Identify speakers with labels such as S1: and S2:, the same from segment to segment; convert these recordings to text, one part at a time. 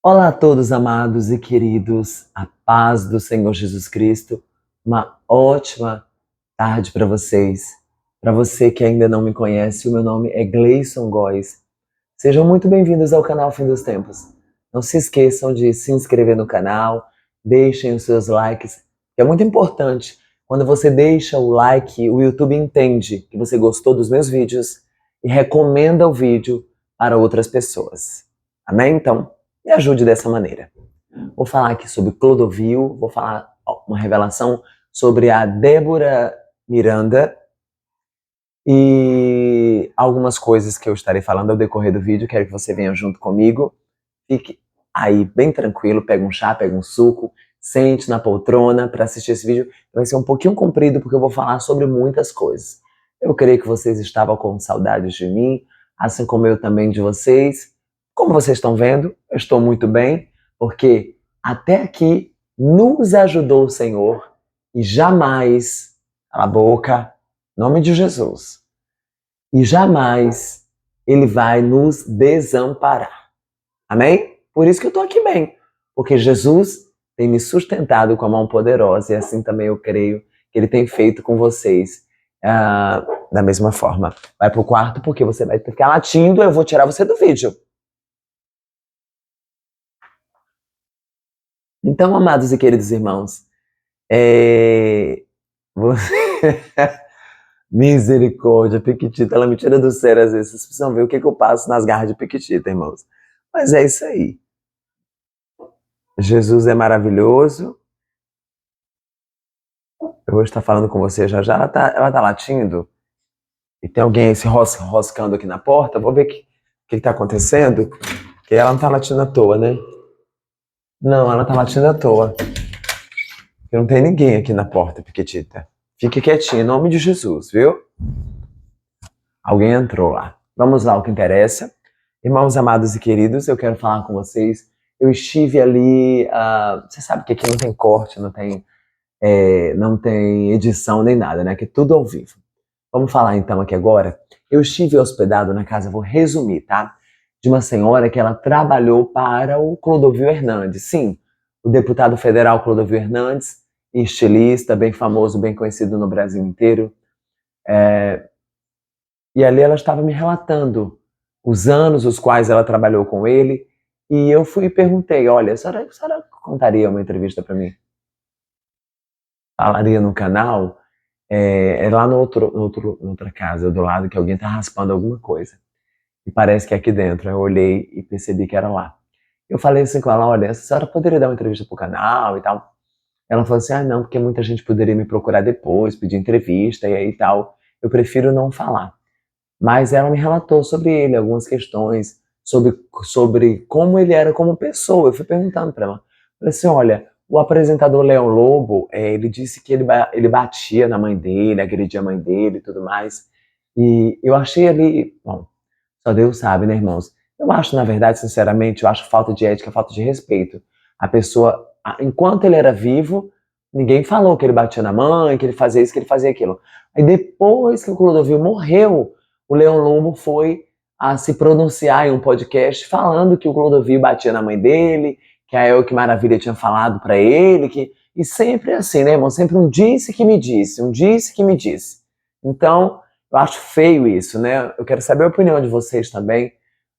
S1: Olá a todos amados e queridos, a paz do Senhor Jesus Cristo, uma ótima tarde para vocês. Para você que ainda não me conhece, o meu nome é Gleison Góes. Sejam muito bem-vindos ao canal Fim dos Tempos. Não se esqueçam de se inscrever no canal, deixem os seus likes, que é muito importante. Quando você deixa o like, o YouTube entende que você gostou dos meus vídeos e recomenda o vídeo para outras pessoas. Amém? Então, me ajude dessa maneira. Vou falar aqui sobre Clodovil, vou falar uma revelação sobre a Débora Miranda e algumas coisas que eu estarei falando ao decorrer do vídeo. Quero que você venha junto comigo. Fique aí bem tranquilo, pega um chá, pega um suco, sente na poltrona para assistir esse vídeo. Vai ser um pouquinho comprido porque eu vou falar sobre muitas coisas. Eu creio que vocês estavam com saudades de mim, assim como eu também de vocês. Como vocês estão vendo, eu estou muito bem, porque até aqui nos ajudou o Senhor e jamais, cala a boca, em nome de Jesus, e jamais Ele vai nos desamparar. Amém? Por isso que eu estou aqui bem, porque Jesus tem me sustentado com a mão poderosa e assim também eu creio que Ele tem feito com vocês da mesma forma. Vai pro quarto porque você vai ficar latindo, eu vou tirar você do vídeo. Então, amados e queridos irmãos, você... Misericórdia, Piquitita, ela me tira do sério às vezes. Vocês precisam ver o que eu passo nas garras de Piquitita, irmãos. Mas é isso aí. Jesus é maravilhoso. Eu vou estar falando com você já já. Ela tá latindo. E tem alguém se roscando aqui na porta. Vou ver o que tá acontecendo. Porque ela não tá latindo à toa, né? Não, ela tá latindo à toa. Porque não tem ninguém aqui na porta, Piquitita. Fique quietinho, em nome de Jesus, viu? Alguém entrou lá. Vamos lá, o que interessa. Irmãos amados e queridos, eu quero falar com vocês. Eu estive ali... você sabe que aqui não tem corte, não tem edição nem nada, né? Que é tudo ao vivo. Vamos falar então aqui agora. Eu estive hospedado na casa, vou resumir, tá? De uma senhora que ela trabalhou para o Clodovil Hernandes. Sim, o deputado federal Clodovil Hernandes, estilista, bem famoso, bem conhecido no Brasil inteiro. E ali ela estava me relatando os anos os quais ela trabalhou com ele. E eu fui e perguntei, olha, a senhora contaria uma entrevista para mim? Falaria no canal? É lá noutra casa do lado que alguém tá raspando alguma coisa. E parece que é aqui dentro. Eu olhei e percebi que era lá. Eu falei assim com ela, olha, a senhora poderia dar uma entrevista pro canal e tal? Ela falou assim, não, porque muita gente poderia me procurar depois, pedir entrevista e aí tal. Eu prefiro não falar. Mas ela me relatou sobre ele, algumas questões, sobre como ele era como pessoa. Eu fui perguntando para ela. Falei assim, olha, o apresentador Leão Lobo, ele disse que ele batia na mãe dele, agredia a mãe dele e tudo mais. E eu achei ali, bom, só Deus sabe, né, irmãos? Eu acho, na verdade, sinceramente, eu acho falta de ética, falta de respeito. A pessoa, enquanto ele era vivo, ninguém falou que ele batia na mãe, que ele fazia isso, que ele fazia aquilo. Aí depois que o Clodovil morreu, o Leão Lobo foi a se pronunciar em um podcast falando que o Clodovil batia na mãe dele, que a El Que Maravilha tinha falado para ele, e sempre assim, né, irmão? Sempre um disse que me disse, um disse que me disse. Então, eu acho feio isso, né? Eu quero saber a opinião de vocês também,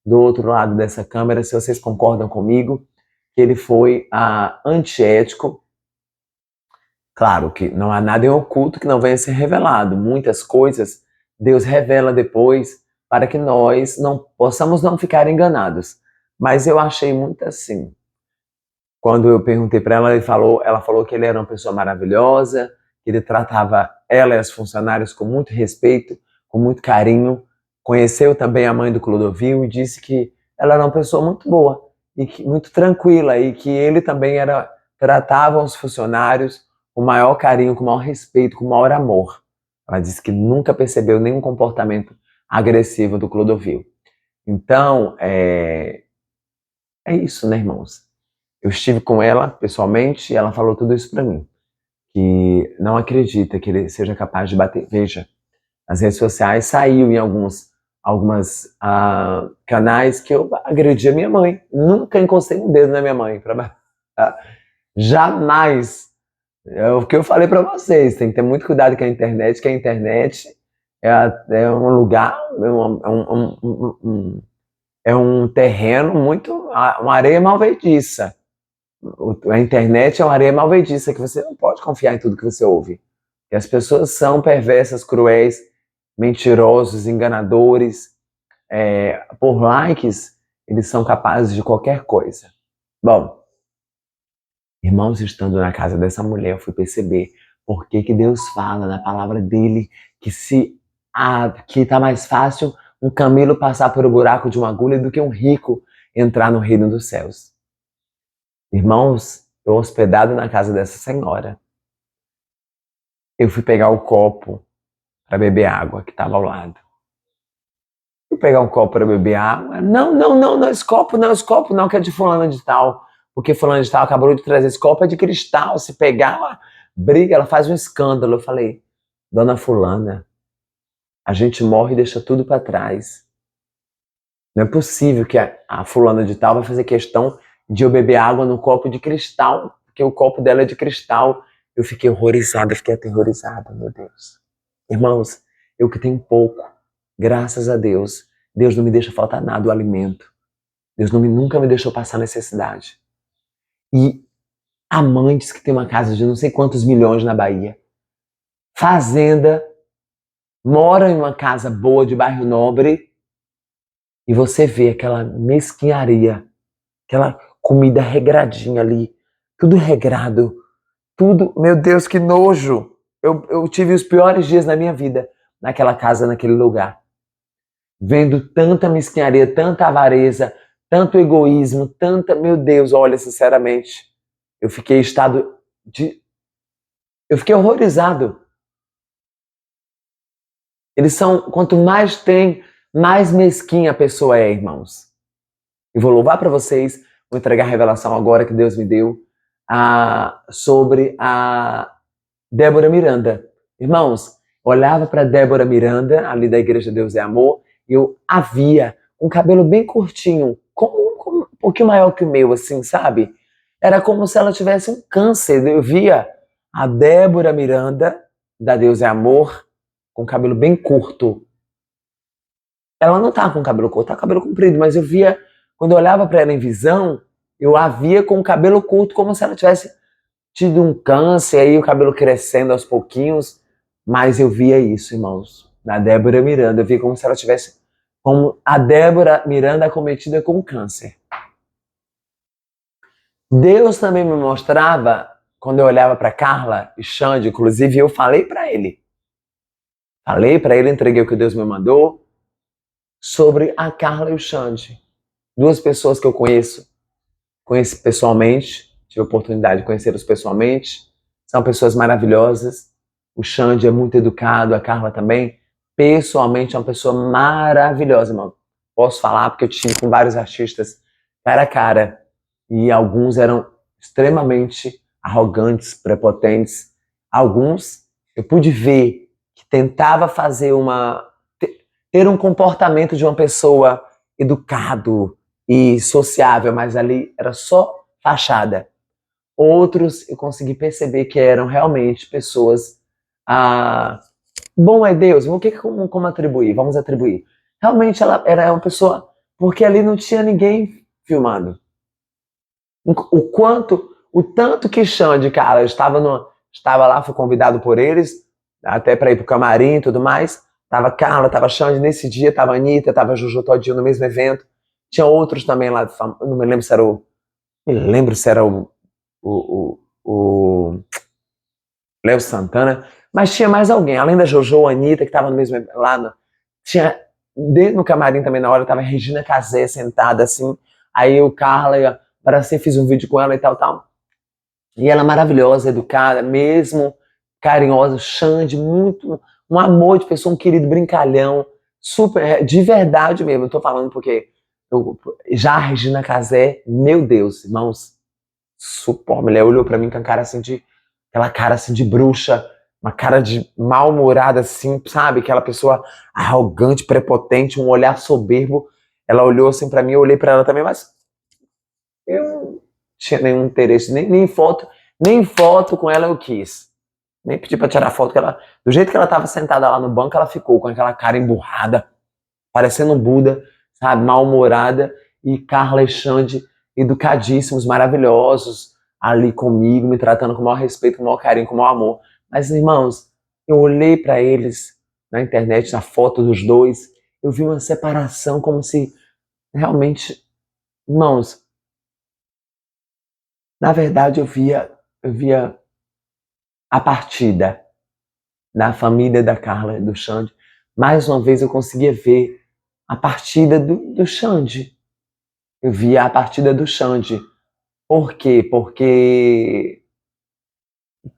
S1: do outro lado dessa câmera, se vocês concordam comigo, que ele foi antiético. Claro que não há nada em oculto que não venha a ser revelado. Muitas coisas Deus revela depois para que nós não possamos não ficar enganados. Mas eu achei muito assim. Quando eu perguntei para ela, ela falou que ele era uma pessoa maravilhosa, que ele tratava ela e as funcionárias com muito respeito, com muito carinho. Conheceu também a mãe do Clodovil e disse que ela era uma pessoa muito boa e muito tranquila e que ele também tratava os funcionários com maior carinho, com maior respeito, com maior amor. Ela disse que nunca percebeu nenhum comportamento agressivo do Clodovil. Então, é isso, né, irmãos? Eu estive com ela pessoalmente e ela falou tudo isso para mim. Que não acredita que ele seja capaz de bater. Veja, nas redes sociais saiu em alguns algumas canais que eu agredi a minha mãe. Nunca encostei um dedo na minha mãe. Jamais. É o que eu falei para vocês. Tem que ter muito cuidado com a internet, que a internet é um lugar, é um terreno muito, uma areia malvediça. A internet é uma areia malvediça, que você não pode confiar em tudo que você ouve. E as pessoas são perversas, cruéis, mentirosos, enganadores. Por likes, eles são capazes de qualquer coisa. Bom, irmãos, estando na casa dessa mulher, eu fui perceber por que Deus fala na palavra dele que está mais fácil um camelo passar pelo buraco de uma agulha do que um rico entrar no reino dos céus. Irmãos, eu hospedado na casa dessa senhora, eu fui pegar o copo para beber água que estava ao lado. Fui pegar um copo para beber água. Não, esse copo não, que é de fulana de tal. Porque fulana de tal acabou de trazer esse copo, é de cristal. Se pegar, ela briga, ela faz um escândalo. Eu falei, dona fulana, a gente morre e deixa tudo para trás. Não é possível que a fulana de tal vai fazer questão de eu beber água num copo de cristal, porque o copo dela é de cristal. Eu fiquei horrorizada, fiquei aterrorizada, meu Deus. Irmãos, eu que tenho pouco, graças a Deus, Deus não me deixa faltar nada, o alimento. Deus nunca me deixou passar necessidade. E a mãe diz que tem uma casa de não sei quantos milhões na Bahia. Fazenda, mora em uma casa boa de bairro nobre, e você vê aquela mesquinharia, aquela comida regradinha ali, tudo regrado, tudo, meu Deus, que nojo! Eu tive os piores dias da minha vida naquela casa, naquele lugar. Vendo tanta mesquinharia, tanta avareza, tanto egoísmo, meu Deus, olha, sinceramente, eu fiquei horrorizado. Quanto mais tem, mais mesquinha a pessoa é, irmãos. Eu vou louvar para vocês, vou entregar a revelação agora que Deus me deu sobre a Débora Miranda. Irmãos, olhava para Débora Miranda, ali da Igreja Deus é Amor, e eu a via com um cabelo bem curtinho, como um pouquinho maior que o meu, assim, sabe? Era como se ela tivesse um câncer. Eu via a Débora Miranda, da Deus é Amor, com cabelo bem curto. Ela não tá com cabelo curto, tá com cabelo comprido, mas eu via, quando eu olhava para ela em visão, eu a via com o cabelo curto, como se ela tivesse tido um câncer, aí o cabelo crescendo aos pouquinhos, mas eu via isso, irmãos, na Débora Miranda, eu via como se ela tivesse, como a Débora Miranda acometida com câncer. Deus também me mostrava, quando eu olhava para Carla e Xande, inclusive eu falei para ele, entreguei o que Deus me mandou, sobre a Carla e o Xande, duas pessoas que eu conheço pessoalmente, tive a oportunidade de conhecê-los pessoalmente, são pessoas maravilhosas. O Xande é muito educado, a Carla também. Pessoalmente é uma pessoa maravilhosa, irmão. Posso falar porque eu tive com vários artistas cara a cara. E alguns eram extremamente arrogantes, prepotentes. Alguns eu pude ver que tentava fazer ter um comportamento de uma pessoa educado e sociável, mas ali era só fachada. Outros eu consegui perceber que eram realmente pessoas. Bom é Deus, como atribuir? Vamos atribuir. Realmente ela era uma pessoa, porque ali não tinha ninguém filmando. O tanto que Xande, cara, estava lá, fui convidado por eles, até para ir pro camarim e tudo mais. Tava Carla, tava Xande, nesse dia tava Anitta, tava Juju Todinho no mesmo evento. Tinha outros também lá, não me lembro se era o Léo Santana, mas tinha mais alguém, além da Jojo, a Anitta, que estava no mesmo lá, tinha, no camarim também na hora, tava a Regina Casé sentada assim, aí o Carla, apareci, fiz um vídeo com ela e tal, e ela maravilhosa, educada, mesmo carinhosa, Xande, muito, um amor de pessoa, um querido brincalhão, super, de verdade mesmo, eu tô falando porque já a Regina Casé, meu Deus, irmãos, super, a mulher olhou pra mim com aquela cara assim de bruxa, uma cara de mal-humorada assim, sabe? Aquela pessoa arrogante, prepotente, um olhar soberbo. Ela olhou assim pra mim, eu olhei pra ela também, mas eu não tinha nenhum interesse, nem foto com ela eu quis. Nem pedi pra tirar foto, que ela, do jeito que ela tava sentada lá no banco, ela ficou com aquela cara emburrada, parecendo um Buda, sabe? Mal-humorada. E Carla e Xande, educadíssimos, maravilhosos, ali comigo, me tratando com o maior respeito, com o maior carinho, com o maior amor. Mas, irmãos, eu olhei pra eles na internet, na foto dos dois, eu vi uma separação como se realmente, irmãos, na verdade eu via a partida da família da Carla e do Xande. Mais uma vez eu conseguia ver a partida do Xande. Eu via a partida do Xande. Por quê? Porque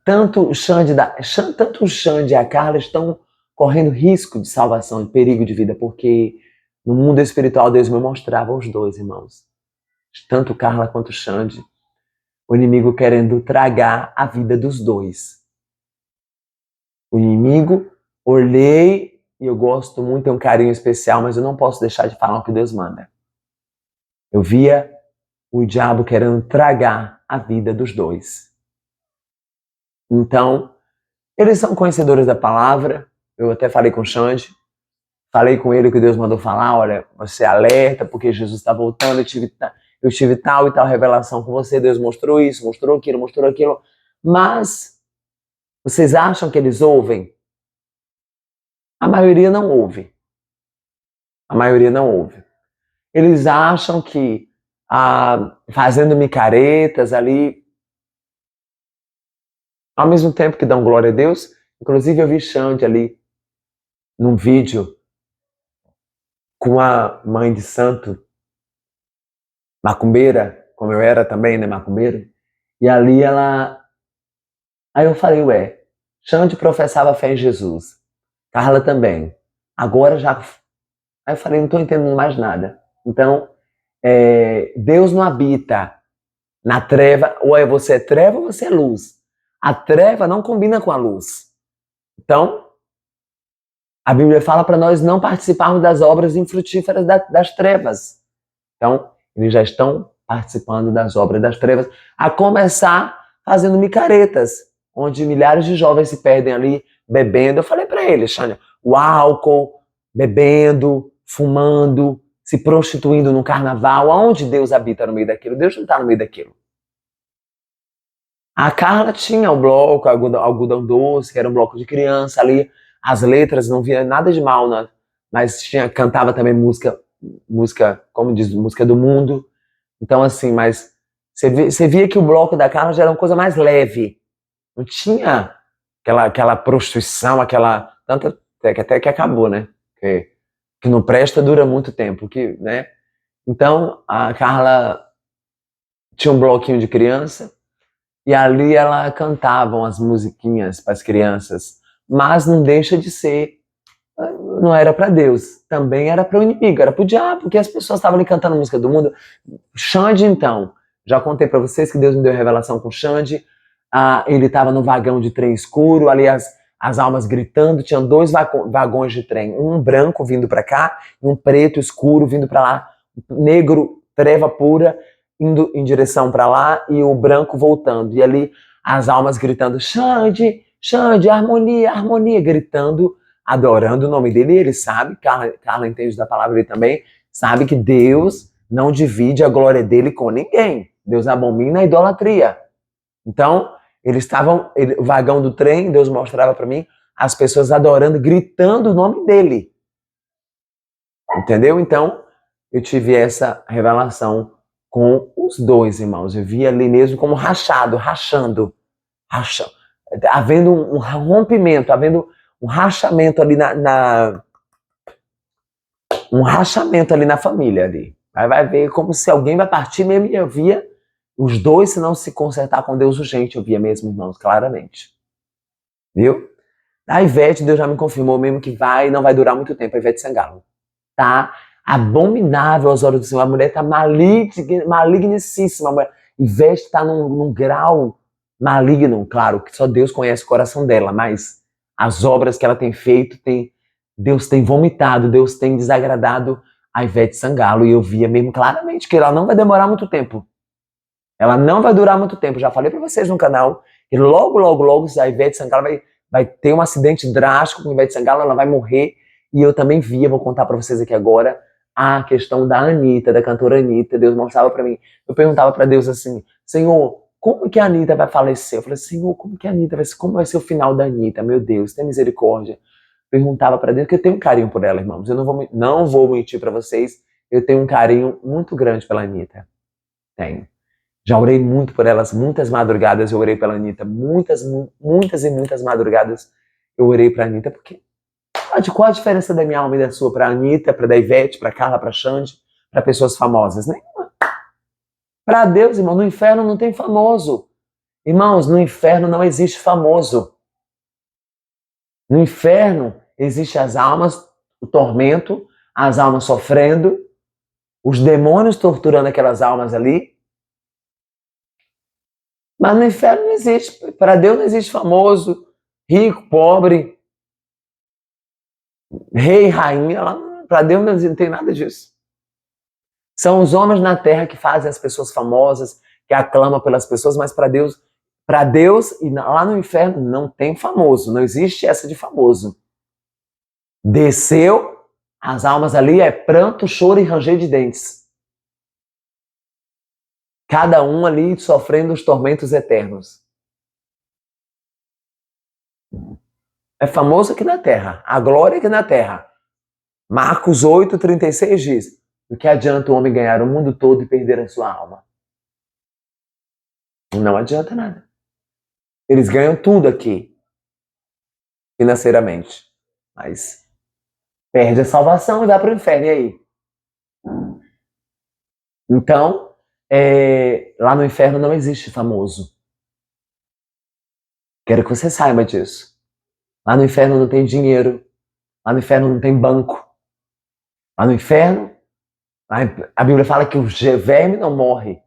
S1: tanto o Xande e a Carla estão correndo risco de salvação, de perigo de vida, porque no mundo espiritual Deus me mostrava os dois, irmãos. Tanto Carla quanto o Xande, o inimigo querendo tragar a vida dos dois. O inimigo, olhei, e eu gosto muito, tem um carinho especial, mas eu não posso deixar de falar o que Deus manda. Eu via o diabo querendo tragar a vida dos dois. Então, eles são conhecedores da palavra. Eu até falei com o Xande, falei com ele o que Deus mandou falar. Olha, você alerta, porque Jesus está voltando, eu tive tal e tal revelação com você, Deus mostrou isso, mostrou aquilo. Mas, vocês acham que eles ouvem? A maioria não ouve. A maioria não ouve. Eles acham que fazendo micaretas ali, ao mesmo tempo que dão glória a Deus. Inclusive eu vi Xande ali num vídeo com a mãe de santo, macumbeira, como eu era também, né, macumbeiro. E ali aí eu falei, ué, Xande professava fé em Jesus, Carla também. Agora já... Aí eu falei, não estou entendendo mais nada. Então, Deus não habita na treva, ou você é treva ou você é luz. A treva não combina com a luz. Então, a Bíblia fala para nós não participarmos das obras infrutíferas das trevas. Então, eles já estão participando das obras das trevas, a começar fazendo micaretas, onde milhares de jovens se perdem ali bebendo. Eu falei para eles, Xânia, o álcool, bebendo, fumando, se prostituindo no carnaval. Aonde Deus habita no meio daquilo? Deus não está no meio daquilo. A Carla tinha o bloco Algodão Doce, que era um bloco de criança ali. As letras não via nada de mal, né? Mas cantava também música, como diz, música do mundo. Então, assim, mas você via que o bloco da Carla já era uma coisa mais leve. Não tinha aquela prostituição, tanto até que acabou, né? Que não presta dura muito tempo, né? Então, a Carla tinha um bloquinho de criança, e ali ela cantava umas musiquinhas para as crianças, mas não deixa de ser, não era para Deus, também era para o inimigo, era para o diabo, porque as pessoas estavam ali cantando música do mundo. Xande, então, já contei para vocês que Deus me deu revelação com Xande. Ele estava no vagão de trem escuro, ali as almas gritando, tinham dois vagões de trem, um branco vindo para cá e um preto escuro vindo para lá, negro, treva pura, indo em direção para lá, e o branco voltando. E ali as almas gritando, Xande, Xande, harmonia, harmonia, gritando, adorando o nome dele. E ele sabe, Carla entende da palavra, ele também sabe que Deus não divide a glória dele com ninguém. Deus abomina a idolatria. Então, o vagão do trem, Deus mostrava para mim, as pessoas adorando, gritando o nome dele. Entendeu? Então, eu tive essa revelação com os dois irmãos. Eu vi ali mesmo como rachando, havendo um rompimento, havendo um rachamento ali um rachamento ali na família ali. Aí vai ver como se alguém vai partir mesmo, e eu via os dois, se não se consertar com Deus urgente, eu via mesmo, irmãos, claramente. Viu? A Ivete, Deus já me confirmou mesmo que não vai durar muito tempo, a Ivete Sangalo. Tá abominável aos olhos do Senhor. A mulher tá malignicíssima. A Ivete tá num grau maligno, claro, que só Deus conhece o coração dela, mas as obras que ela tem feito, Deus tem vomitado, Deus tem desagradado a Ivete Sangalo, e eu via mesmo claramente que ela não vai demorar muito tempo. Ela não vai durar muito tempo. Já falei para vocês no canal que logo, logo, logo a Ivete Sangalo vai ter um acidente drástico com a Ivete Sangalo, ela vai morrer. E eu também via, vou contar para vocês aqui agora, a questão da Anitta, da cantora Anitta. Deus mostrava para mim. Eu perguntava para Deus assim, Senhor, como que a Anitta vai falecer? Eu falei, Senhor, como vai ser o final da Anitta? Meu Deus, tem misericórdia. Perguntava para Deus, porque eu tenho um carinho por ela, irmãos. Eu não vou mentir para vocês, eu tenho um carinho muito grande pela Anitta. Tenho. Já orei muito por elas, muitas madrugadas eu orei pela Anitta, muitas e muitas madrugadas eu orei pra Anitta, porque qual a diferença da minha alma e da sua pra Anitta, pra da Ivete, pra Carla, pra Xande, pra pessoas famosas? Nenhuma. Pra Deus, irmão, no inferno não tem famoso. Irmãos, no inferno não existe famoso. No inferno existe as almas, o tormento, as almas sofrendo, os demônios torturando aquelas almas ali. Mas no inferno não existe, para Deus não existe famoso, rico, pobre, rei, rainha, para Deus não tem nada disso. São os homens na terra que fazem as pessoas famosas, que aclamam pelas pessoas, mas para Deus e lá no inferno não tem famoso, não existe essa de famoso. Desceu, as almas ali é pranto, choro e ranger de dentes. Cada um ali sofrendo os tormentos eternos. É famoso aqui na terra, a glória aqui na terra. Marcos 8,36 diz, o que adianta o homem ganhar o mundo todo e perder a sua alma? Não adianta nada. Eles ganham tudo aqui, financeiramente, mas perde a salvação e vai para o inferno, e aí? Então, lá no inferno não existe famoso. Quero que você saiba disso. Lá no inferno não tem dinheiro. Lá no inferno não tem banco. Lá no inferno, a Bíblia fala que o verme não morre.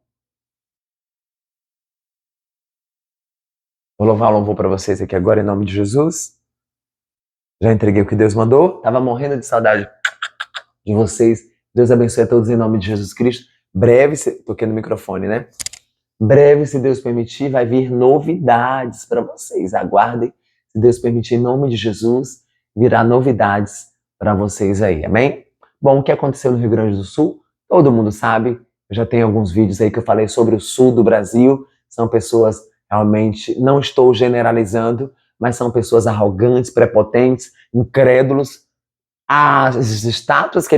S1: Vou louvar o louvor para vocês aqui agora em nome de Jesus. Já entreguei o que Deus mandou. Tava morrendo de saudade de vocês. Deus abençoe a todos em nome de Jesus Cristo. Breve, toquei no microfone, né? Breve, se Deus permitir, vai vir novidades para vocês. Aguardem, se Deus permitir, em nome de Jesus, virá novidades para vocês aí, amém? Bom, o que aconteceu no Rio Grande do Sul, todo mundo sabe. Eu já tenho alguns vídeos aí que eu falei sobre o sul do Brasil. São pessoas, realmente, não estou generalizando, mas são pessoas arrogantes, prepotentes, incrédulos. As estátuas que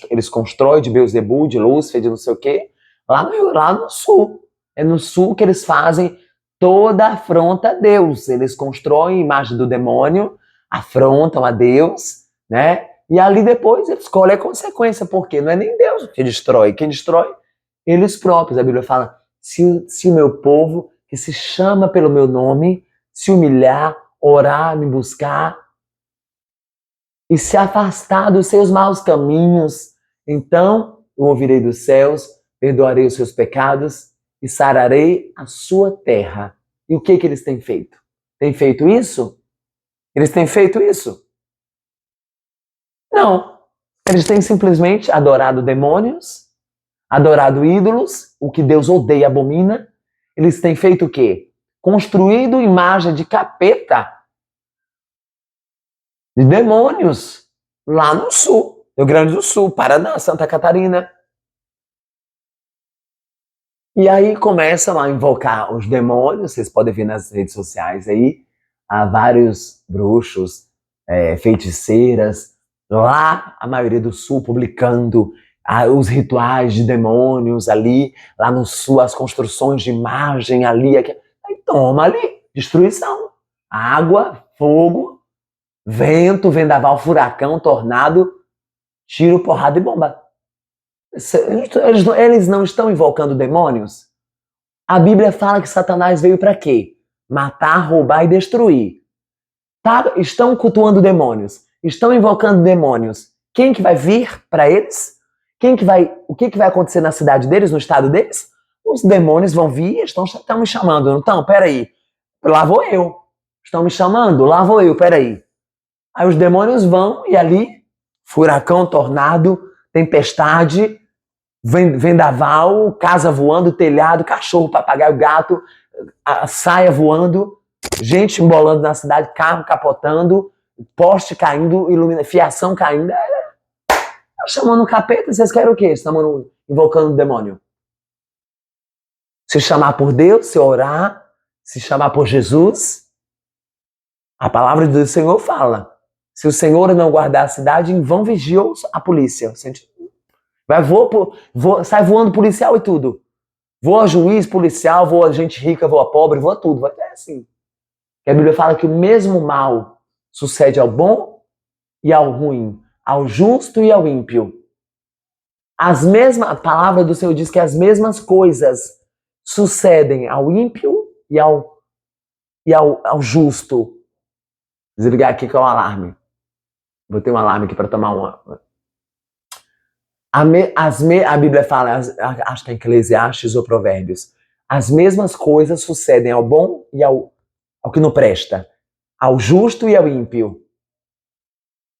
S1: eles constroem de Beelzebub, de Lúcifer, de não sei o quê, lá no sul. É no sul que eles fazem toda afronta a Deus. Eles constroem a imagem do demônio, afrontam a Deus, né? E ali depois eles colhem a consequência, porque não é nem Deus que destrói. Quem destrói? Eles próprios. A Bíblia fala, se o meu povo, que se chama pelo meu nome, se humilhar, orar, me buscar, e se afastar dos seus maus caminhos, então eu ouvirei dos céus, perdoarei os seus pecados e sararei a sua terra. E o que eles têm feito? Têm feito isso? Eles têm feito isso? Não. Eles têm simplesmente adorado demônios, adorado ídolos, o que Deus odeia e abomina. Eles têm feito o quê? Construído imagem de capeta, de demônios, lá no sul, Rio Grande do Sul, Paraná, Santa Catarina. E aí começam a invocar os demônios, vocês podem ver nas redes sociais aí, há vários bruxos, feiticeiras, lá a maioria do sul publicando os rituais de demônios ali, lá no sul as construções de imagem ali, aqui. Aí toma ali, destruição, água, fogo, vento, vendaval, furacão, tornado, tiro, porrada e bomba. Eles não estão invocando demônios? A Bíblia fala que Satanás veio para quê? Matar, roubar e destruir. Tá? Estão cultuando demônios. Estão invocando demônios. Quem que vai vir para eles? O que vai acontecer na cidade deles, no estado deles? Os demônios vão vir e estão me chamando. Então, peraí. Lá vou eu. Estão me chamando? Lá vou eu, peraí. Aí os demônios vão e ali, furacão, tornado, tempestade, vendaval, casa voando, telhado, cachorro, papagaio, gato, a saia voando, gente embolando na cidade, carro capotando, poste caindo, fiação caindo. Tá chamando o capeta, vocês querem o quê? Estão invocando o demônio. Se chamar por Deus, se orar, se chamar por Jesus, a palavra do Senhor fala. Se o Senhor não guardar a cidade, em vão vigia a polícia. Sai voando policial e tudo. Voa juiz, policial, voa gente rica, voa pobre, voa tudo. Vai ter assim. A Bíblia fala que o mesmo mal sucede ao bom e ao ruim, ao justo e ao ímpio. A palavra do Senhor diz que as mesmas coisas sucedem ao ímpio e ao justo. Desligar aqui que é o alarme. Vou ter um alarme aqui para tomar uma. A Bíblia fala, acho que é Eclesiastes ou Provérbios, as mesmas coisas sucedem ao bom e ao que não presta, ao justo e ao ímpio.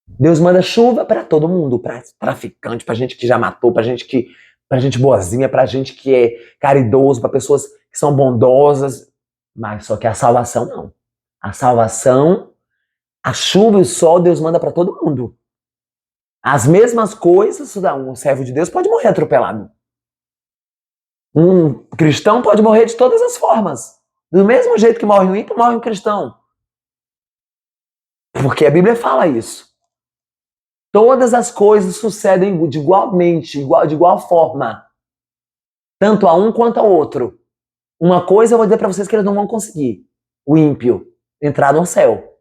S1: Deus manda chuva para todo mundo, para traficante, para gente que já matou, para gente boazinha, para gente que é caridoso, para pessoas que são bondosas, mas só que a salvação não. A salvação, a chuva e o sol, Deus manda para todo mundo. As mesmas coisas, um servo de Deus pode morrer atropelado. Um cristão pode morrer de todas as formas. Do mesmo jeito que morre um ímpio, morre um cristão. Porque a Bíblia fala isso. Todas as coisas sucedem de igual forma. Tanto a um quanto ao outro. Uma coisa eu vou dizer para vocês que eles não vão conseguir. O ímpio entrar no céu.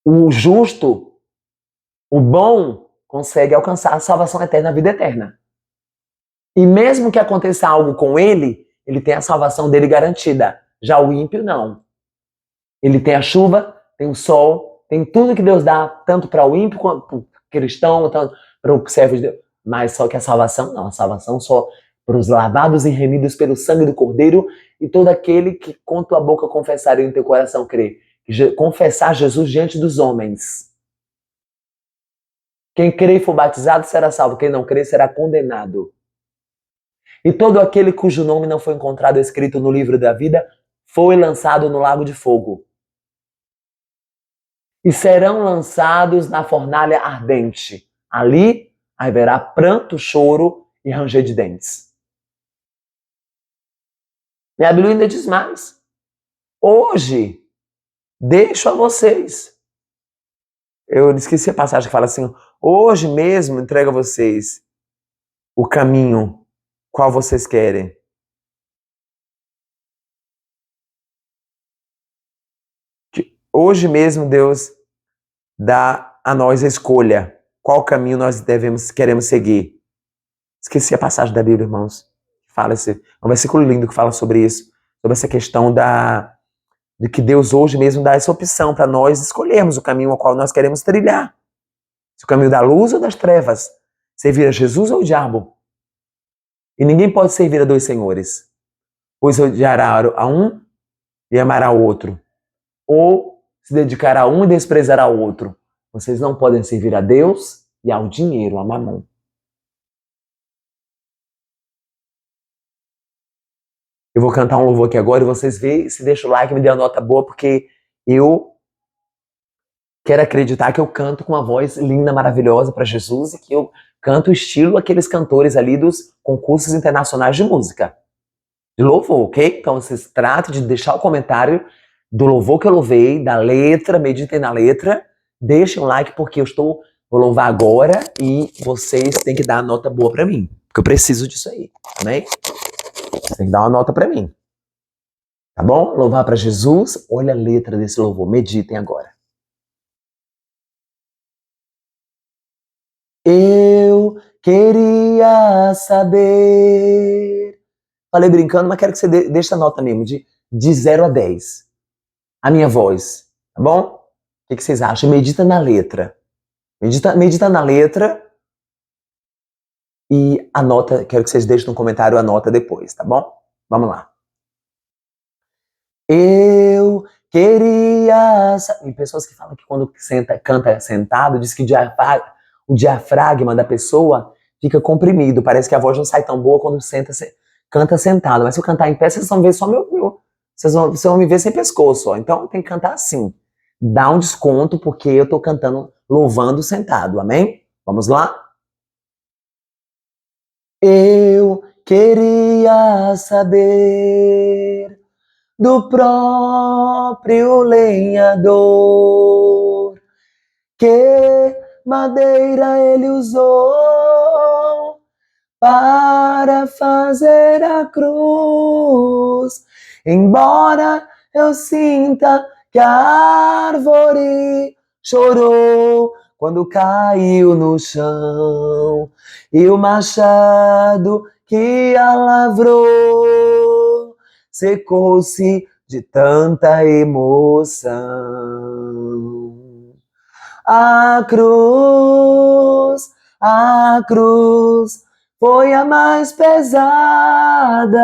S1: O justo, o bom, consegue alcançar a salvação eterna, a vida eterna. E mesmo que aconteça algo com ele tem a salvação dele garantida. Já o ímpio, não. Ele tem a chuva, tem o sol, tem tudo que Deus dá, tanto para o ímpio quanto para o cristão, tanto para o servo de Deus. Mas só que a salvação não. A salvação só para os lavados e remidos pelo sangue do Cordeiro e todo aquele que com tua boca confessar e em teu coração crer. Confessar Jesus diante dos homens. Quem crê e for batizado será salvo. Quem não crê será condenado. E todo aquele cujo nome não foi encontrado escrito no livro da vida foi lançado no lago de fogo. E serão lançados na fornalha ardente. Ali haverá pranto, choro e ranger de dentes. E a Bíblia ainda diz mais. Hoje, deixo a vocês. Eu esqueci a passagem que fala assim, hoje mesmo entrego a vocês o caminho qual vocês querem. Hoje mesmo Deus dá a nós a escolha. Qual caminho nós queremos seguir. Esqueci a passagem da Bíblia, irmãos. Fala um versículo lindo que fala sobre isso. Sobre essa questão de que Deus hoje mesmo dá essa opção para nós escolhermos o caminho ao qual nós queremos trilhar. Se o caminho da luz ou das trevas. Servir a Jesus ou o diabo. E ninguém pode servir a dois senhores. Pois odiará a um e amará o outro. Ou se dedicará a um e desprezará o outro. Vocês não podem servir a Deus e ao dinheiro, a mamão. Eu vou cantar um louvor aqui agora e vocês veem, se deixa o like, me dê uma nota boa, porque eu quero acreditar que eu canto com uma voz linda, maravilhosa para Jesus e que eu canto estilo aqueles cantores ali dos concursos internacionais de música. De louvor, ok? Então vocês tratem de deixar o comentário do louvor que eu louvei, da letra, meditem na letra, deixem um like porque vou louvar agora e vocês têm que dar a nota boa para mim, porque eu preciso disso aí, né? Você tem que dar uma nota para mim, tá bom? Louvar para Jesus, olha a letra desse louvor, meditem agora. Eu queria saber. Falei brincando, mas quero que você deixe a nota mesmo, de 0 a 10. A minha voz, tá bom? O que vocês acham? Medita na letra. Medita na letra e anota, quero que vocês deixem no comentário a nota depois, tá bom? Vamos lá. Eu queria... E pessoas que falam que quando canta sentado, diz que o diafragma da pessoa fica comprimido. Parece que a voz não sai tão boa quando canta sentado. Mas se eu cantar em pé, vocês vão ver só vocês vão me ver sem pescoço. Ó. Então tem que cantar assim. Dá um desconto porque eu tô cantando, louvando sentado. Amém? Vamos lá? Eu queria saber do próprio lenhador, que madeira ele usou para fazer a cruz. Embora eu sinta que a árvore chorou quando caiu no chão, e o machado que a lavrou secou-se de tanta emoção. A cruz foi a mais pesada.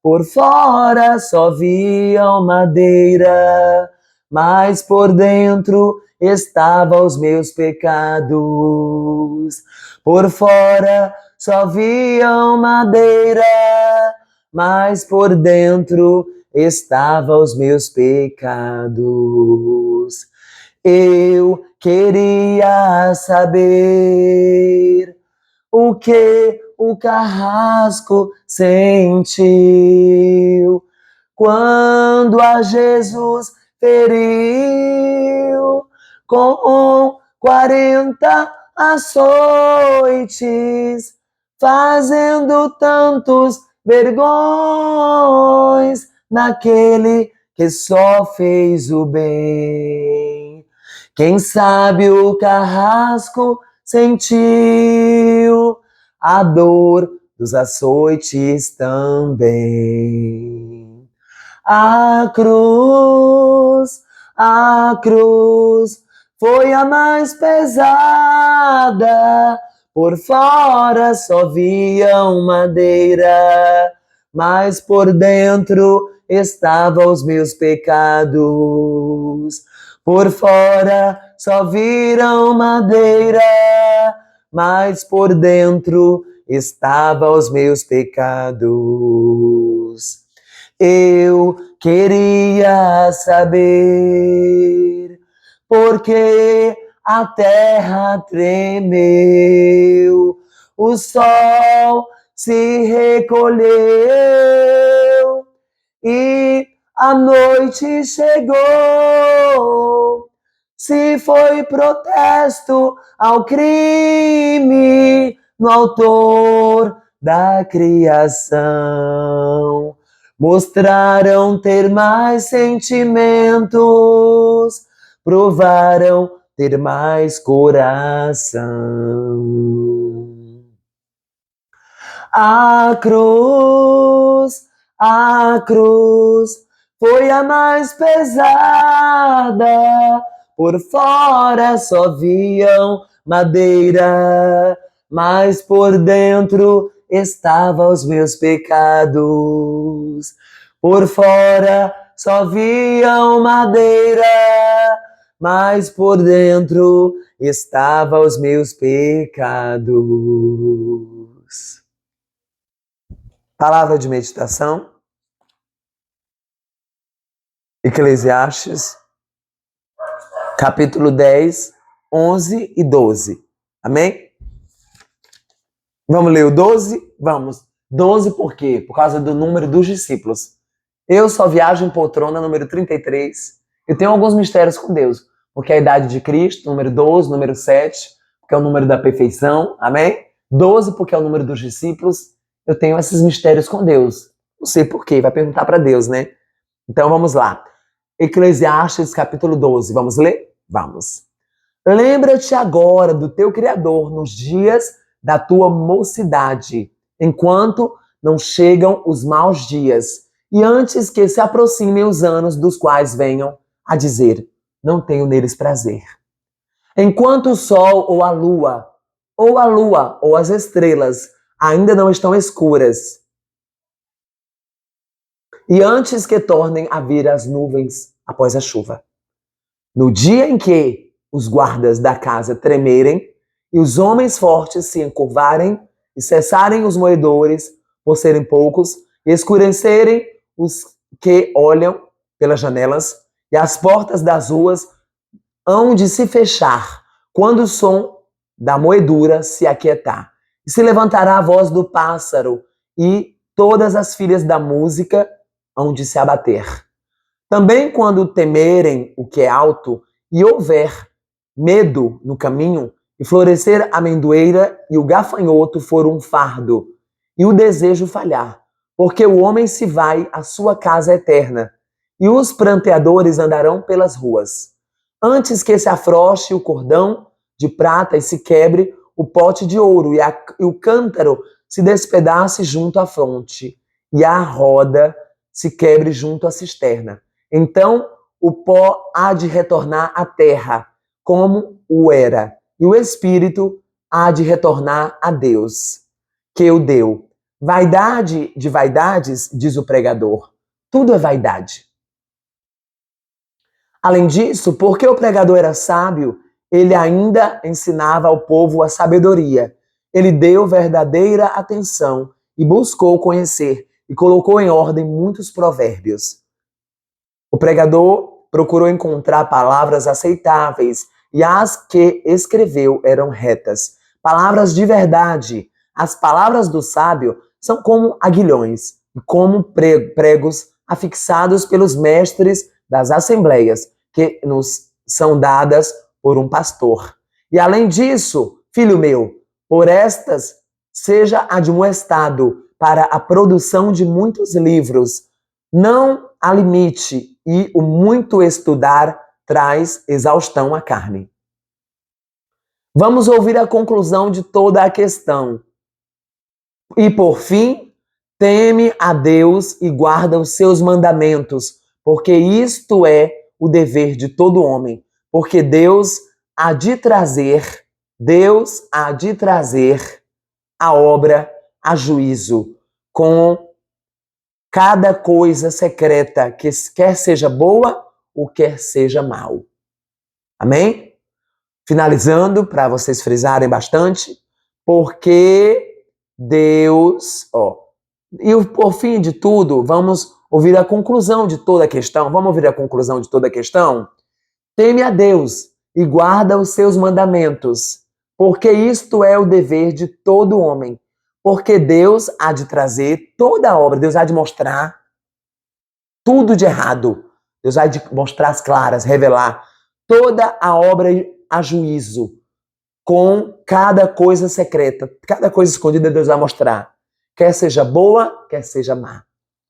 S1: Por fora só viam madeira, mas por dentro estavam os meus pecados. Por fora só viam madeira, mas por dentro estavam os meus pecados. Eu queria saber o que o carrasco sentiu quando a Jesus feriu com 40 açoites, fazendo tantos vergões naquele que só fez o bem. Quem sabe o carrasco sentiu a dor dos açoites também. A cruz foi a mais pesada. Por fora só viam madeira, mas por dentro estavam os meus pecados. Por fora só viram madeira, mas por dentro estavam os meus pecados. Eu queria saber por que a terra tremeu, o sol se recolheu e a noite chegou. Se foi protesto ao crime no autor da criação, mostraram ter mais sentimentos, provaram ter mais coração. A cruz foi a mais pesada. Por fora só viam madeira, mas por dentro estavam os meus pecados. Por fora só viam madeira, mas por dentro estavam os meus pecados. Palavra de meditação. Eclesiastes, capítulo 10, 11 e 12. Amém? Vamos ler o 12? Vamos. 12 por quê? Por causa do número dos discípulos. Eu só viajo em poltrona, número 33. Eu tenho alguns mistérios com Deus. Porque é a idade de Cristo, número 12, número 7, porque é o número da perfeição. Amém? 12 porque é o número dos discípulos. Eu tenho esses mistérios com Deus. Não sei por quê, vai perguntar para Deus, né? Então vamos lá. Eclesiastes capítulo 12, vamos ler? Vamos. Lembra-te agora do teu Criador nos dias da tua mocidade, enquanto não chegam os maus dias, e antes que se aproximem os anos dos quais venham a dizer, não tenho neles prazer. Enquanto o sol ou a lua ou as estrelas ainda não estão escuras, e antes que tornem a vir as nuvens após a chuva. No dia em que os guardas da casa tremerem e os homens fortes se encurvarem e cessarem os moedores por serem poucos e escurecerem os que olham pelas janelas e as portas das ruas hão de se fechar quando o som da moedura se aquietar. E se levantará a voz do pássaro e todas as filhas da música hão de se abater. Também quando temerem o que é alto e houver medo no caminho, e florescer a amendoeira e o gafanhoto for um fardo, e o desejo falhar, porque o homem se vai à sua casa eterna, e os pranteadores andarão pelas ruas. Antes que se afrouxe o cordão de prata e se quebre o pote de ouro, e o cântaro se despedace junto à fonte, e a roda se quebre junto à cisterna. Então o pó há de retornar à terra, como o era, e o espírito há de retornar a Deus, que o deu. Vaidade de vaidades, diz o pregador, tudo é vaidade. Além disso, porque o pregador era sábio, ele ainda ensinava ao povo a sabedoria. Ele deu verdadeira atenção e buscou conhecer e colocou em ordem muitos provérbios. O pregador procurou encontrar palavras aceitáveis e as que escreveu eram retas, palavras de verdade. As palavras do sábio são como aguilhões, como pregos afixados pelos mestres das assembleias, que nos são dadas por um pastor. E além disso, filho meu, por estas seja admoestado para a produção de muitos livros. Não há limite, e o muito estudar traz exaustão à carne. Vamos ouvir a conclusão de toda a questão. E por fim, teme a Deus e guarda os seus mandamentos, porque isto é o dever de todo homem, porque Deus há de trazer a obra a juízo com cada coisa secreta, que quer seja boa ou quer seja mal. Amém? Finalizando, para vocês frisarem bastante, porque Deus, e por fim de tudo, vamos ouvir a conclusão de toda a questão. Vamos ouvir a conclusão de toda a questão? Teme a Deus e guarda os seus mandamentos, porque isto é o dever de todo homem. Porque Deus há de trazer toda a obra, Deus há de mostrar tudo de errado. Deus há de mostrar as claras, revelar toda a obra a juízo, com cada coisa secreta, cada coisa escondida Deus vai mostrar. Quer seja boa, quer seja má.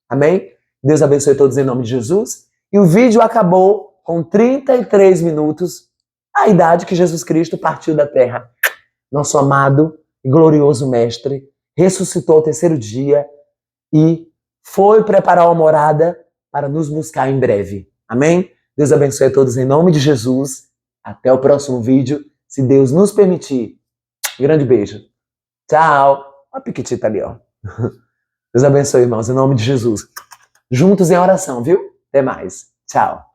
S1: Amém? Deus abençoe todos em nome de Jesus. E o vídeo acabou com 33 minutos, a idade que Jesus Cristo partiu da terra. Nosso amado e glorioso Mestre ressuscitou ao terceiro dia e foi preparar uma morada para nos buscar em breve. Amém? Deus abençoe a todos em nome de Jesus. Até o próximo vídeo, se Deus nos permitir. Grande beijo. Tchau. Olha a Piquitita ali, ó. Deus abençoe, irmãos, em nome de Jesus. Juntos em oração, viu? Até mais. Tchau.